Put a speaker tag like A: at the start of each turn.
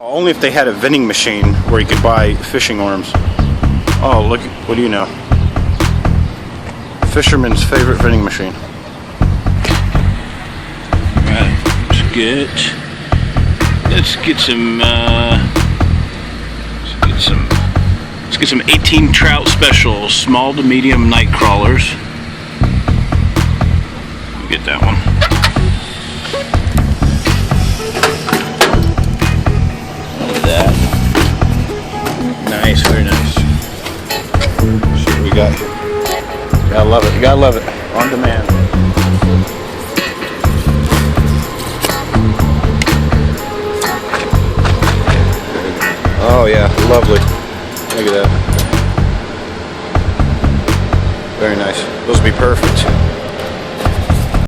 A: Only if they had a vending machine where you could buy fishing worms. Oh, look, what do you know? Fisherman's favorite vending machine.
B: Alright, let's get some 18 trout specials, small to medium night crawlers. Get that one. Look at that. Nice, very nice.
A: See what we got here. Gotta love it, you gotta love it. On demand. Oh yeah, lovely. Look at that. Very nice. Those would be perfect.